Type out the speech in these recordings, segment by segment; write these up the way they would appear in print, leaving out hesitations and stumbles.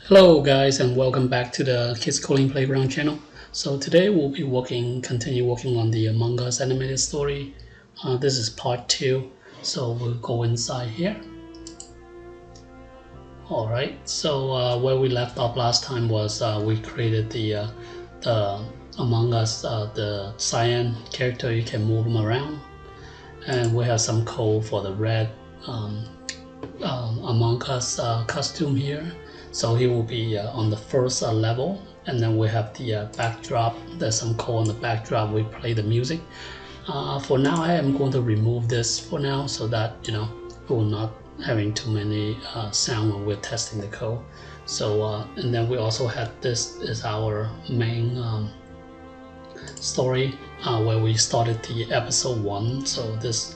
Hello guys and welcome back to the Kids Coding Playground channel. So today we'll be continue working on the Among Us animated story. This is part 2, so we'll go inside here. Alright, so where we left off last time was we created the Among Us, the cyan character. You can move them around. And we have some code for the red Among Us costume here. So he will be on the first level, and then we have the backdrop. There's some code on the backdrop. We play the music. For now, I am going to remove this for now so that we will not having too many sound when we're testing the code. So and then we also had this is our main story where we started the episode 1. So this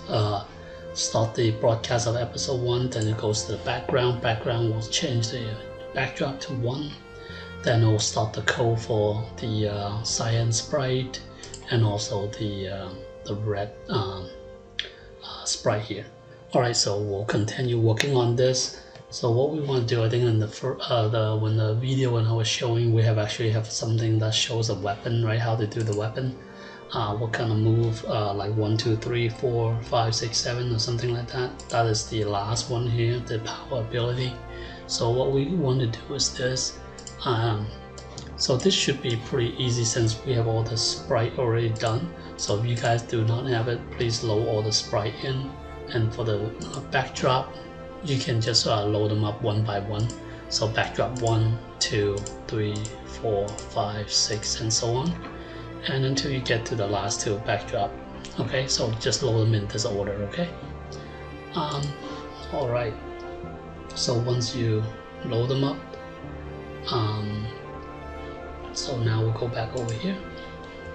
start the broadcast of episode 1, then it goes to the background. Background will change the backdrop to 1. Then it will start the code for the cyan sprite and also the red sprite here. Alright, so we'll continue working on this. So what we want to do, I think in when the video when I was showing, we actually have something that shows a weapon, right? How to do the weapon. What kind of move, like 1, 2, 3, 4, 5, 6, 7 or something like that. That is the last one here, the power ability. So what we want to do is this. So this should be pretty easy since we have all the sprite already done. So if you guys do not have it, please load all the sprite in. And for the backdrop, you can just load them up one by one. So backdrop 1, 2, 3, 4, 5, 6 and so on. And until you get to the last 2 backdrop. Okay, so just load them in this order, okay? Alright. So once you load them up, so now we'll go back over here.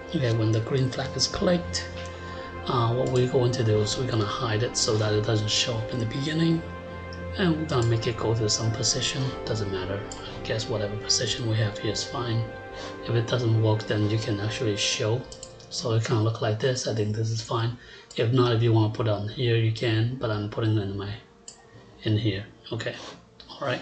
Okay, when the green flag is clicked, what we're going to do is we're going to hide it so that it doesn't show up in the beginning, and we're going to make it go to some position. Doesn't matter, I guess whatever position we have here is fine. If it doesn't work, then you can actually show, so it kind of look like this. I think this is fine. If not, if you want to put it on here, you can, but I'm putting it in here. Okay, alright.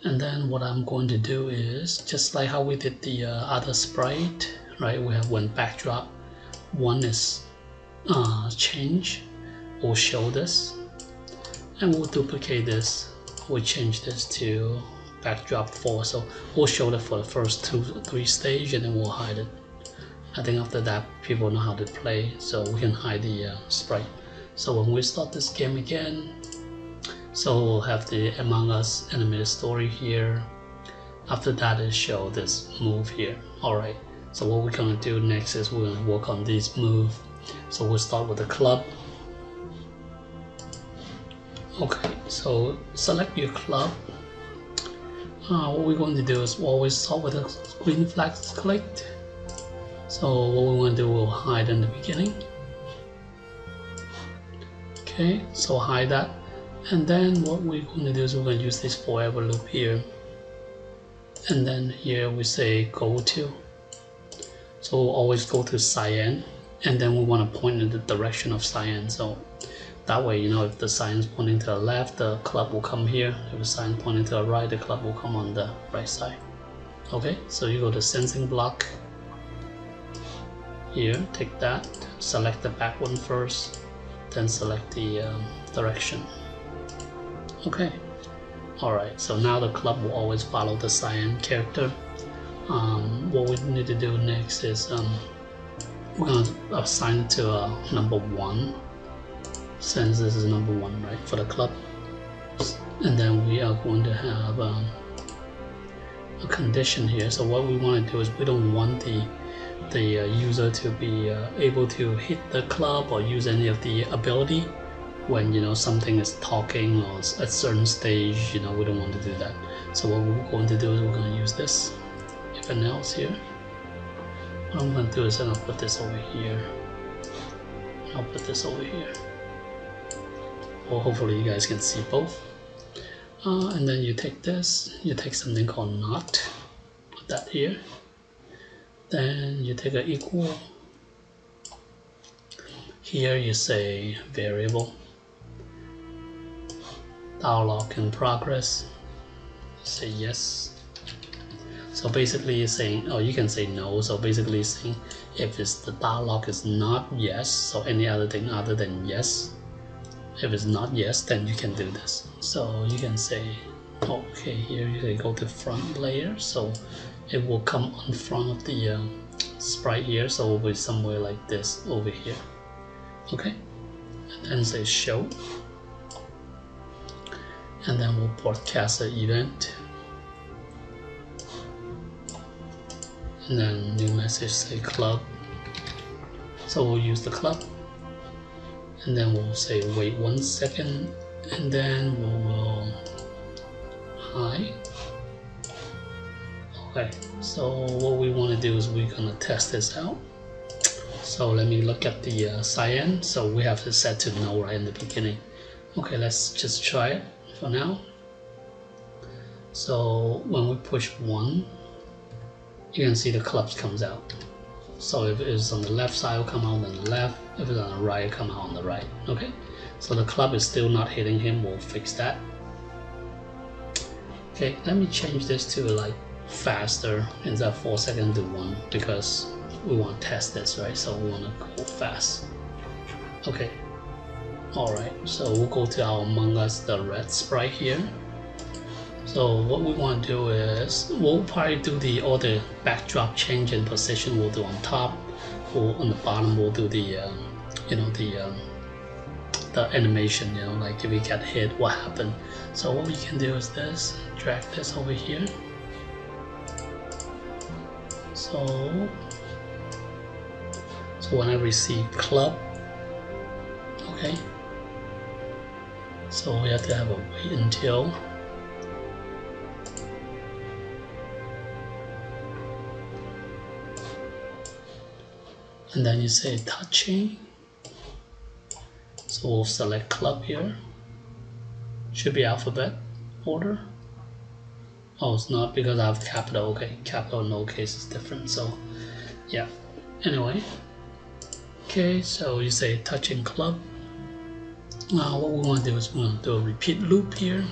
And then what I'm going to do is, just like how we did the other sprite, right? We have one backdrop, one is change. We'll show this, and we'll duplicate this. We'll change this to backdrop 4. So we'll show that for the first 2-3 stage, and then we'll hide it. I think after that, people know how to play, so we can hide the sprite. So when we start this game again, so we'll have the Among Us animated story here. After that, it show this move here. Alright, so what we're gonna do next is we're gonna work on these move. So we'll start with the club. Okay, so select your club. What we're going to do is we'll always start with the green flag clicked. So what we want to do, we'll hide in the beginning. Okay, so hide that. And then what we're going to do is we're going to use this forever loop here. And then here we say go to. So we'll always go to cyan. And then we want to point in the direction of cyan. So that way, if the cyan is pointing to the left, the club will come here. If the cyan is pointing to the right, the club will come on the right side. Okay, so you go to sensing block. Here, take that. Select the back one first. Then select the direction. Okay, alright, so now the club will always follow the cyan character. What we need to do next is we're going to assign it to number 1, since this is number 1, right, for the club. And then we are going to have a condition here. So what we want to do is we don't want the user to be able to hit the club or use any of the ability when something is talking or at a certain stage. We don't want to do that. So what we're going to do is we're going to use this if and else here. What I'm going to do is I'm going to put this over here. I'll put this over here. Well, hopefully you guys can see both. And then you take this, you take something called not, put that here. Then you take an equal. Here you say variable. Dialog in progress. say yes. So basically it's saying, or you can say no. So basically it's saying if the dialog is not yes, so any other thing other than yes. If it's not yes, then you can do this. So you can say, okay, here you can go to front layer, so it will come on front of the sprite here, so it will be somewhere like this over here. Okay, and then say show, and then we'll broadcast an event, and then new message say club, so we'll use the club, and then we'll say wait 1 second, and then we will hi. Okay, so what we want to do is we're gonna test this out. So let me look at the cyan. So we have to set to no right in the beginning. Okay, let's just try it for now. So when we push 1, you can see the clubs comes out. So if it's on the left side, it'll come out on the left. If it's on the right, it'll come out on the right. Okay, so the club is still not hitting him. We'll fix that. Okay, let me change this to like faster instead of 4 seconds to 1, because we want to test this, right? So we want to go fast. Okay, alright, so we'll go to our Among Us the red sprite here. So what we want to do is we'll probably do all the backdrop change in position. We'll do on top, or on the bottom we'll do the the animation, like if we get hit, what happened. So what we can do is this, drag this over here. So when I receive club, okay, so we have to have a wait until, and then you say touching, so we'll select club here, should be alphabet order. Oh, it's not because I have capital. Okay, capital in no case is different, so yeah, anyway. Okay, so you say touching club. Now what we want to do is we're going to do a repeat loop here.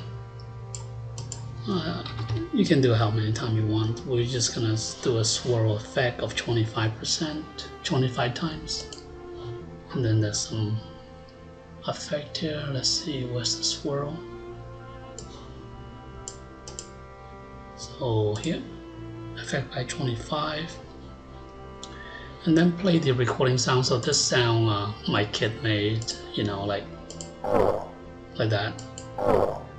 You can do how many times you want. We're just going to do a swirl effect of 25%, 25 times. And then there's some effect here. Let's see, where's the swirl? So here, effect by 25. And then play the recording sound. So this sound my kid made, like that.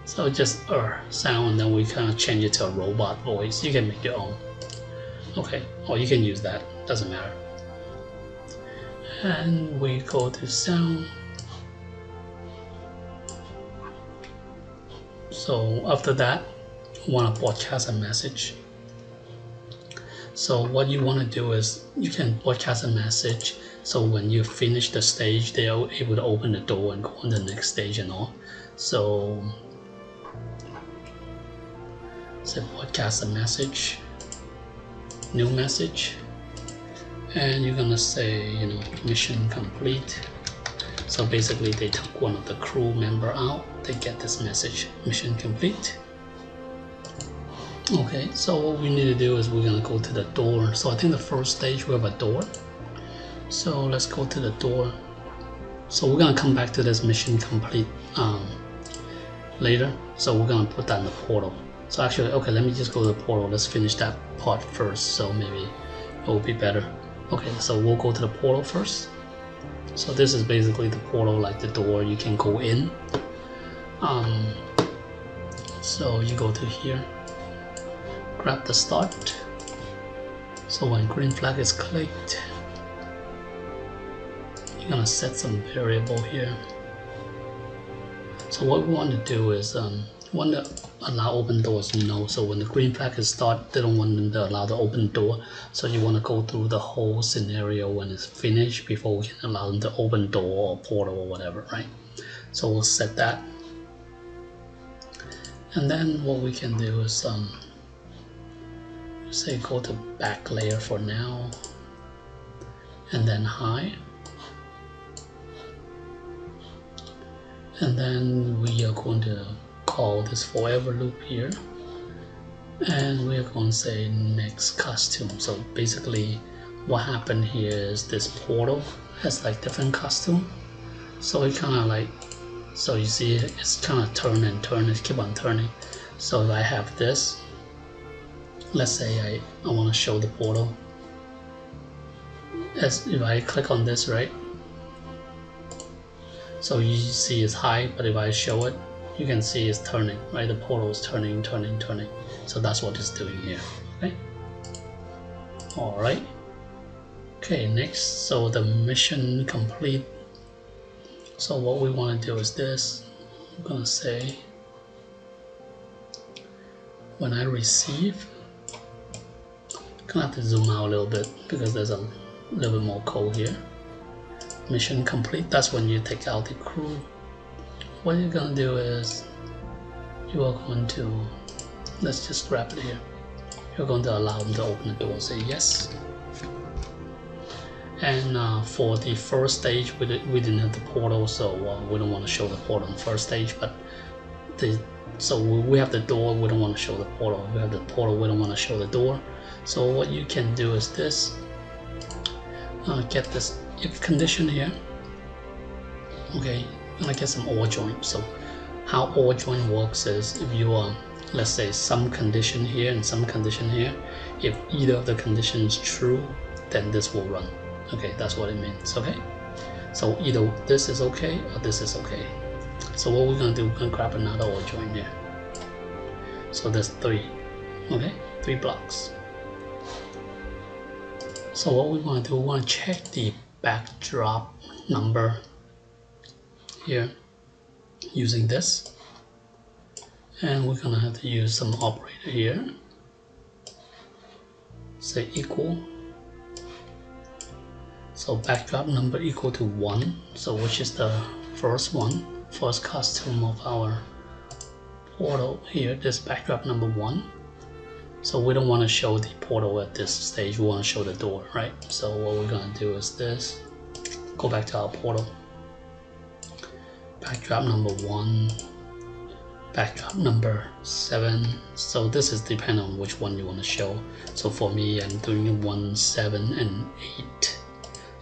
So just sound, and then we kind of change it to a robot voice. You can make your own. Okay, or you can use that, doesn't matter. And we go to sound. So after that, we want to broadcast a message. So what you want to do is you can broadcast a message, so when you finish the stage, they are able to open the door and go on the next stage and all. So broadcast a message, new message, and you're gonna say, mission complete. So basically they took one of the crew member out, they get this message, mission complete. Okay, so what we need to do is we're gonna go to the door. So I think the first stage we have a door. So let's go to the door. So we're gonna come back to this mission complete later. So we're gonna put that in the portal. So actually, okay, let me just go to the portal. Let's finish that part first, so maybe it will be better. Okay, so we'll go to the portal first. So this is basically the portal, like the door you can go in. So you go to here, grab the start. So when green flag is clicked, you're gonna set some variable here. So what we want to do is we want to allow open doors, no. So when the green flag is start, they don't want them to allow the open door. So you want to go through the whole scenario when it's finished before we can allow them to open door or portal or whatever, right? So we'll set that. And then what we can do is say go to back layer for now, and then high, and then we are going to call this forever loop here, and we're going to say next costume. So basically what happened here is this portal has like different costume, so it kind of like, so you see it's kind of turn and turn, it keep on turning. So if I have this, let's say I want to show the portal, as if I click on this, right, so you see it's high, but if I show it, you can see it's turning, right? The portal is turning. So that's what it's doing here. Okay. All right. Okay. Next, so the mission complete. So what we want to do is this. I'm gonna say when I receive, I'm gonna have to zoom out a little bit because there's a little bit more code here. Mission complete. That's when you take out the crew. What you're gonna do is you are going to, let's just grab it here. You're going to allow them to open the door. Say yes. And for the first stage, we didn't have the portal, so we don't want to show the portal on the first stage. But so we have the door, we don't want to show the portal. We have the portal, we don't want to show the door. So what you can do is this. Get this if condition here. Okay, I'm gonna get some OR joint. So how OR joint works is if you are, let's say, some condition here and some condition here, if either of the conditions is true, then this will run. Okay, that's what it means. Okay, so either this is okay or this is okay. So what we're gonna do, we're gonna grab another OR joint here. So there's 3. Okay, 3 blocks. So what we want to do, we want to check the backdrop number here using this, and we're gonna have to use some operator here. Say equal. So backdrop number equal to 1. So which is the first costume of our portal here. This backdrop number 1. So we don't want to show the portal at this stage, we want to show the door, right? So what we're going to do is this. Go back to our portal. Backdrop number 1. Backdrop number 7. So this is depending on which one you want to show. So for me, I'm doing 1, 7, and 8.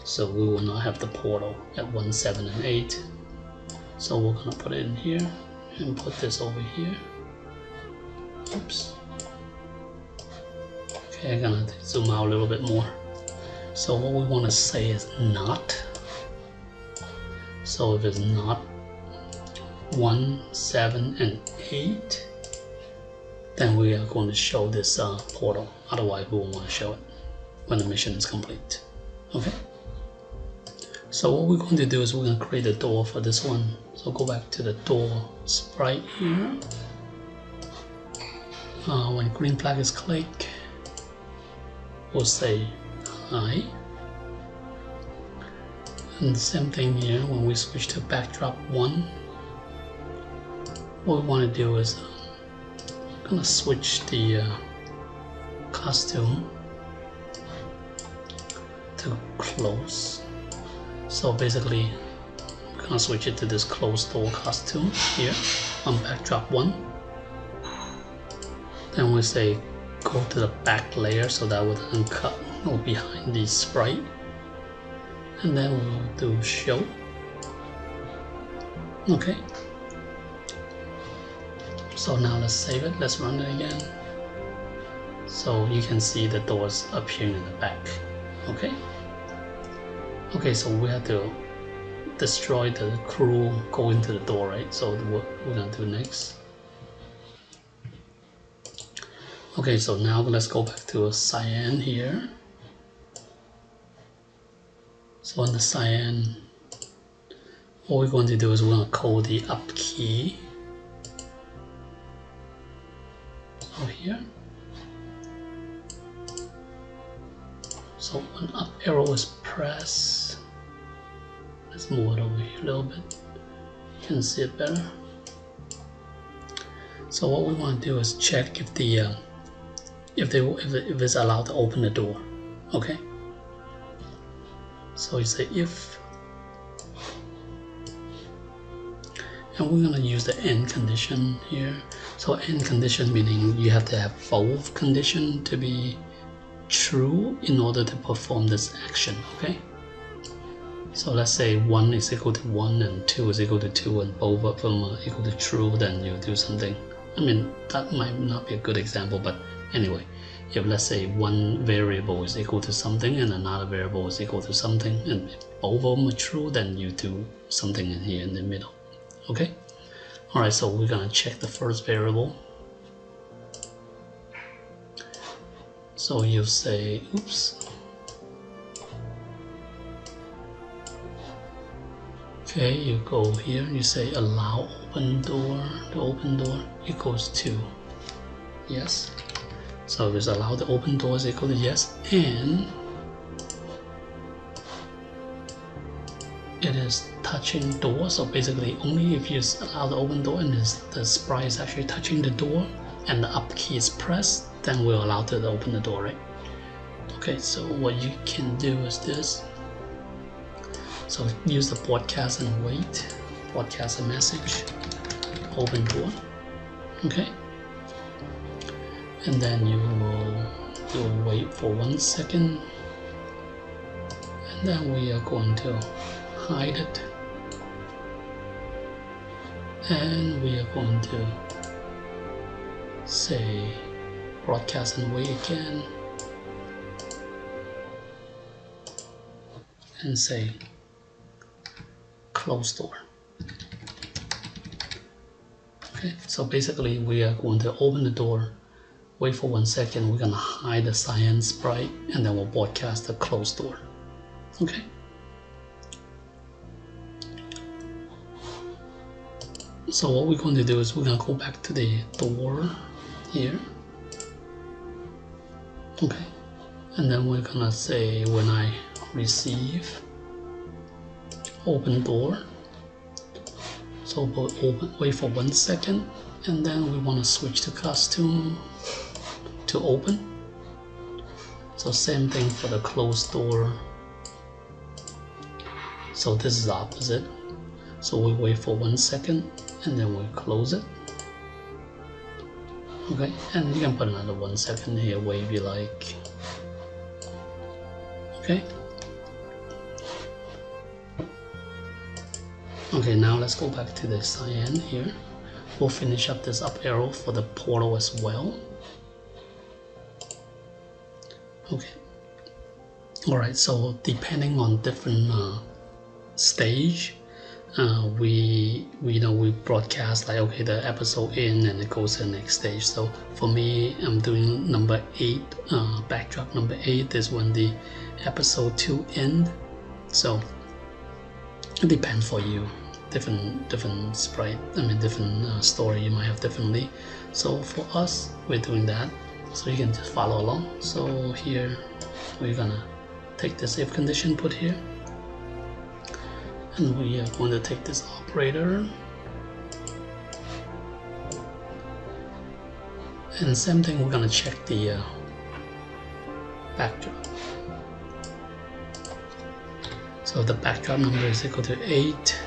So we will not have the portal at 1, 7, and 8. So we're going to put it in here and put this over here. Oops. Okay, I'm gonna zoom out a little bit more. So what we want to say is not. So if it's not 1, 7, and 8, then we are going to show this portal. Otherwise, we won't want to show it when the mission is complete. Okay. So what we're going to do is we're going to create a door for this one. So go back to the door sprite here. When green flag is clicked, we'll say hi. And the same thing here when we switch to backdrop 1. What we want to do is I'm gonna switch the costume to close. So basically I'm gonna switch it to this closed door costume here on backdrop 1. Then we say go to the back layer, so that would uncut or behind the sprite, and then we'll do show. Okay, so now let's save it, let's run it again. So you can see the doors appearing in the back. Okay, so we have to destroy the crew, go into the door, right? So what we're gonna do next. Okay, so now let's go back to cyan here. So in the cyan, what we're going to do is we're going to code the up key. So here. So when up arrow is pressed, let's move it over here a little bit. You can see it better. So what we want to do is check if the if it's allowed to open the door. Okay, so you say if and we're going to use the end condition here. So end condition meaning you have to have both condition to be true in order to perform this action. Okay, so let's say 1 is equal to 1 and 2 is equal to 2 and both of them are equal to true, then you do something. I mean, that might not be a good example, but anyway, if let's say one variable is equal to something and another variable is equal to something, and if both of them are true, then you do something in here in the middle. Okay, all right, so we're gonna check the first variable. So you say, oops. Okay, you go here, you say allow open door, the open door equals to yes. So if it's allow the open door is equal to yes, and it is touching door. So basically only if you allow the open door and the sprite is actually touching the door and the up key is pressed, then we're allowed to open the door, right? Okay, so what you can do is this. So use the broadcast and wait, broadcast a message, open door, okay? And then you'll wait for 1 second, and then we are going to hide it, and we are going to say broadcast and wait again, and say close door. Okay, so basically we are going to open the door, wait for 1 second, we're gonna hide the cyan sprite, and then we'll broadcast the closed door. Okay. So what we're going to do is we're gonna go back to the door here. Okay. And then we're gonna say when I receive open door. So wait for 1 second, and then we want to switch to costume to open. So same thing for the closed door. So this is the opposite. So we wait for 1 second and then we close it. Okay, and you can put another 1 second here where you like. Okay. Okay, now let's go back to the cyan here. We'll finish up this up arrow for the portal as well. Okay. Alright, so depending on different stage, we broadcast like, okay, the episode in and it goes to the next stage. So for me, I'm doing number 8, backdrop number 8 is when the episode 2 end. So it depends for you. Different sprite, different story you might have differently. So for us, we're doing that. So you can just follow along. So here, we're gonna take this if condition put here. And we are going to take this operator. And same thing, we're gonna check the backdrop. So the backdrop number is equal to 8.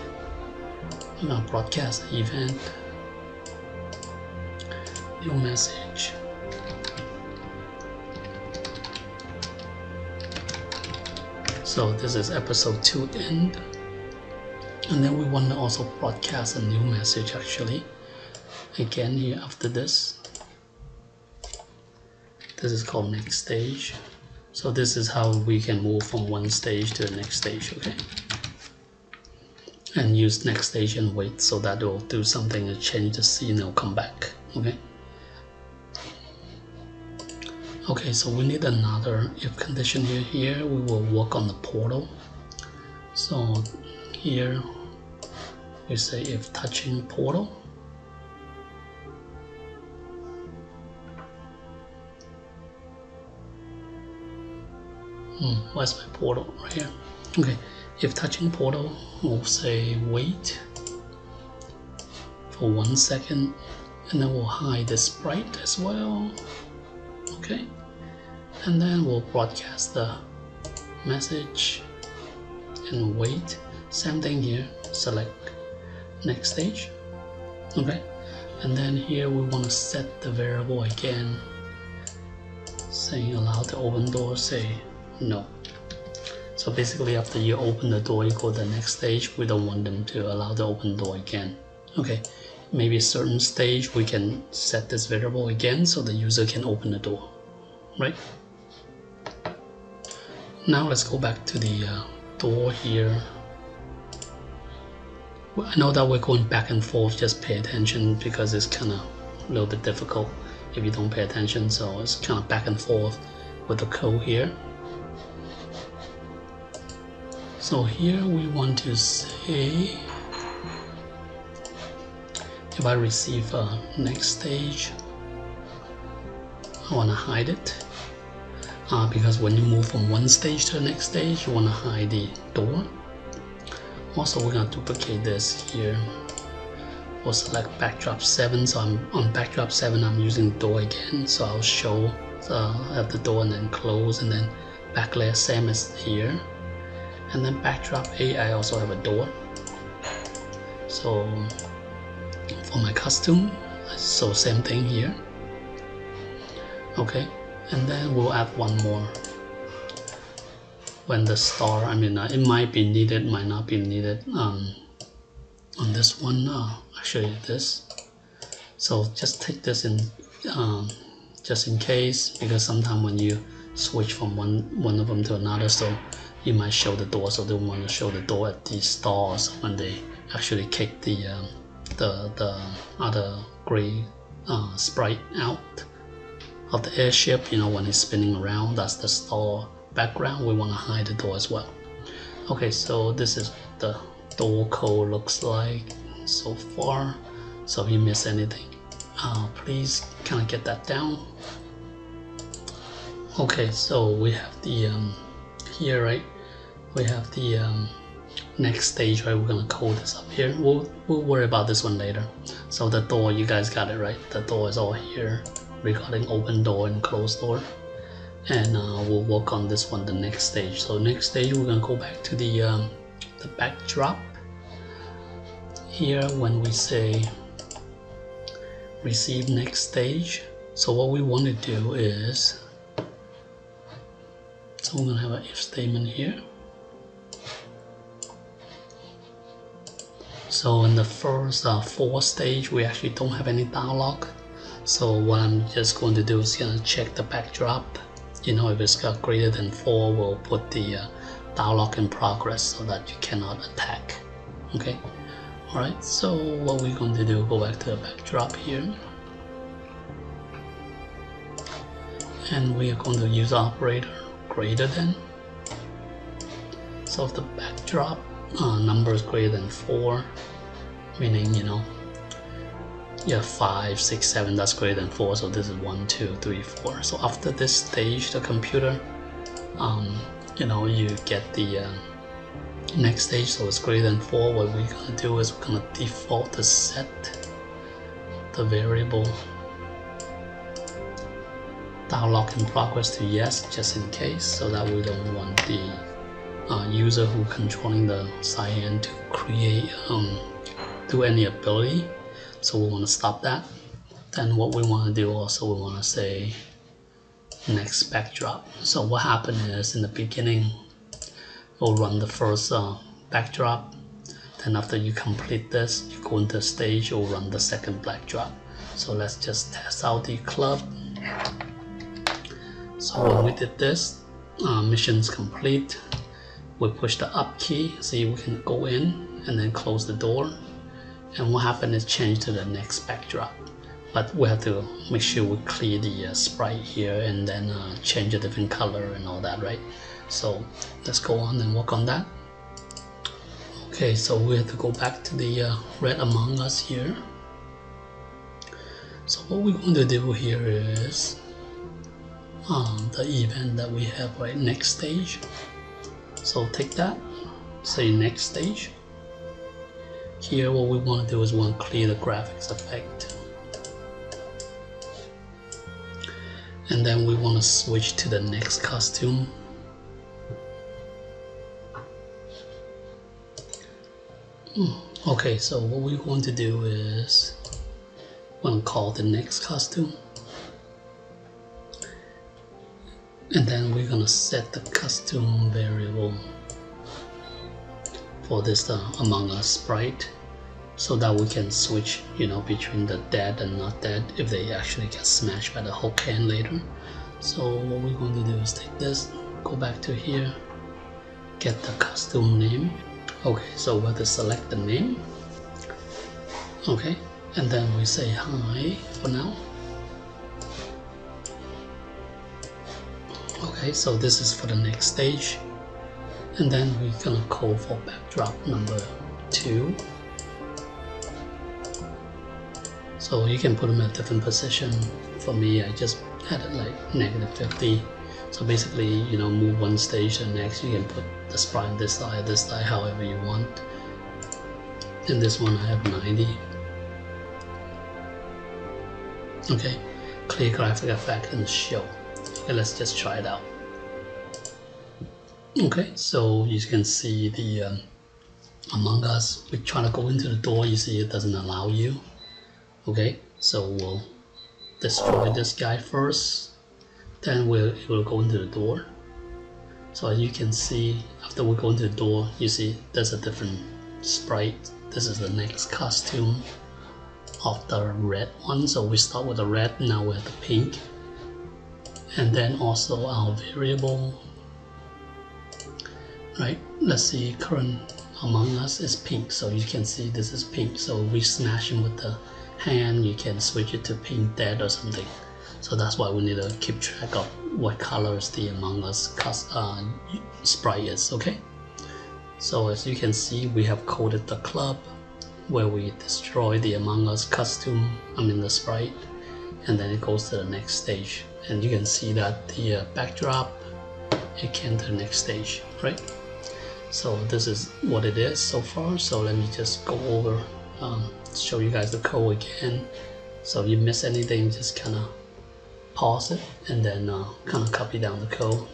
I'm gonna broadcast the event. New message. So this is episode 2 end. And then we want to also broadcast a new message actually. Again here after this. This is called next stage. So this is how we can move from one stage to the next stage, okay? And use next stage and wait, so that it will do something and change the scene and it'll come back, okay? Okay, so we need another if condition here. Here we will work on the portal. So here we say if touching portal. Where's my portal? Right here. Okay, if touching portal, we'll say wait for 1 second, and then we'll hide the sprite as well. Okay, and then we'll broadcast the message and wait. Same thing here, select next stage. Okay, and then here we want to set the variable again, saying allow the open door, say no. So basically after you open the door, you go to the next stage. We don't want them to allow the open door again. Okay, maybe a certain stage we can set this variable again so the user can open the door, right? Now let's go back to the door here. I know that we're going back and forth, just pay attention because it's kind of a little bit difficult if you don't pay attention. So it's kind of back and forth with the code here. So here we want to say, if I receive a next stage, I want to hide it. Because when you move from one stage to the next stage, you want to hide the door. Also, we're going to duplicate this here. We'll select backdrop 7. So I'm on backdrop 7, I'm using the door again. So I'll show have the door and then close, and then back layer same as here. And then backdrop 8, I also have a door. So for my costume, so same thing here. Okay, and then we'll add one more. When the star, it might be needed, might not be needed on this one. Actually this. So just take this in, just in case, because sometimes when you switch from one of them to another, so you might show the door. So they want to show the door at these stars when they actually kick the other gray sprite out of the airship. When it's spinning around, that's the star background. We want to hide the door as well. Okay, so this is the door code looks like so far. So if you miss anything, please kind of get that down. Okay, so we have the here, right? We have the next stage, right? We're gonna code this up here. We'll worry about this one later. So the door, you guys got it right. The door is all here, regarding open door and closed door. And we'll work on this one the next stage. So next stage, we're gonna go back to the backdrop. Here, when we say receive next stage, so what we want to do is, so we're gonna have an if statement here. So in the first 4 stage, we actually don't have any dialog. So what I'm just going to do is gonna check the backdrop. If it's got greater than 4, we'll put the dialog in progress so that you cannot attack. Okay. All right. So what we're going to do, go back to the backdrop here, and we are going to use operator greater than. So if the backdrop number is greater than 4, meaning you have 5, 6, 7, that's greater than 4, so this is 1, 2, 3, 4. So after this stage, the computer, you get the next stage, so it's greater than 4. What we're gonna do is we're gonna default to set the variable dialog in progress to yes, just in case, so that we don't want the user who controlling the cyan to create do any ability. So we want to stop that. Then what we want to do also, we want to say next backdrop. So what happened is in the beginning, we'll run the first backdrop. Then after you complete this, you go into stage, you'll run the second backdrop. So let's just test out the club. So when we did this, mission's complete. We push the up key, see we can go in and then close the door. And what happened is change to the next backdrop. But we have to make sure we clear the sprite here and then change a different color and all that, right? So let's go on and work on that. Okay, so we have to go back to the Red Among Us here. So what we're going to do here is the event that we have right next stage. So take that, say next stage. Here what we want to do is we want to clear the graphics effect. And then we want to switch to the next costume. Okay, so what we're going to do is we're going to call the next costume, and then we're going to set the costume variable for this Among Us Sprite, so that we can switch, between the dead and not dead if they actually get smashed by the Hulk can later. So what we're going to do is take this, go back to here, get the costume name. Okay, so we're going to select the name. Okay, and then we say hi for now. Okay, so this is for the next stage, and then we're gonna call for backdrop number 2. So you can put them at different position. For me, I just added like -50. So basically, move one stage to the next. You can put the sprite on this side, however you want. In this one, I have 90. Okay, clear graphic effect and show. Okay, let's just try it out. Okay, so you can see the Among Us. We're trying to go into the door. You see, it doesn't allow you. Okay, so we'll destroy this guy first, then we'll go into the door. So as you can see, after we go into the door, you see there's a different sprite. This is the next costume of the red one. So we start with the red, now we're at the pink, and then also our variable, right? Let's see, current Among Us is pink, so you can see this is pink. So we smash him with the hand, you can switch it to pink dead or something. So that's why we need to keep track of what colors the Among Us sprite is. Okay, so as you can see, we have coded the club where we destroy the Among Us costume, the sprite, and then it goes to the next stage. And you can see that the backdrop, it came to the next stage, right? So this is what it is so far. So let me just go over, show you guys the code again. So if you miss anything, just kind of pause it and then kind of copy down the code.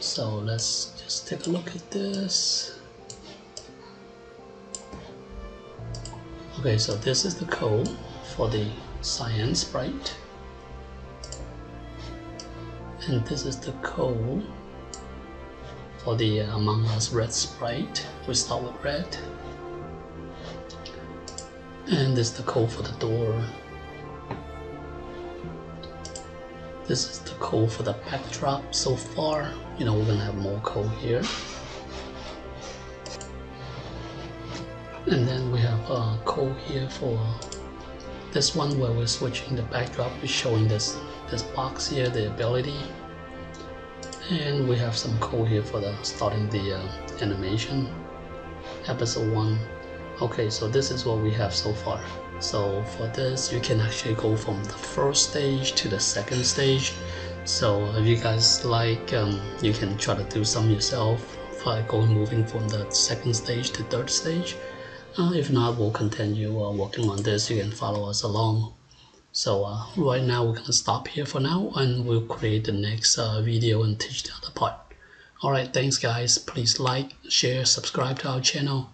So let's just take a look at this. Okay, so this is the code for the cyan sprite, and this is the code for the Among Us red sprite. We start with red, and this is the code for the door. This is the code for the backdrop so far. We're gonna have more code here. And then we have a code here for this one where we're switching the backdrop. We're showing this box here, the ability. And we have some code here for starting the animation, episode 1. Okay, so this is what we have so far. So for this, you can actually go from the first stage to the second stage. So if you guys like, you can try to do some yourself by moving from the second stage to third stage. If not, we'll continue working on this. You can follow us along. So right now we're gonna stop here for now, and we'll create the next video and teach the other part. Alright, thanks guys. Please like, share, subscribe to our channel,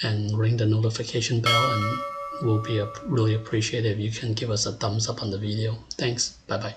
and ring the notification bell, and we'll be really appreciative if you can give us a thumbs up on the video. Thanks, bye bye.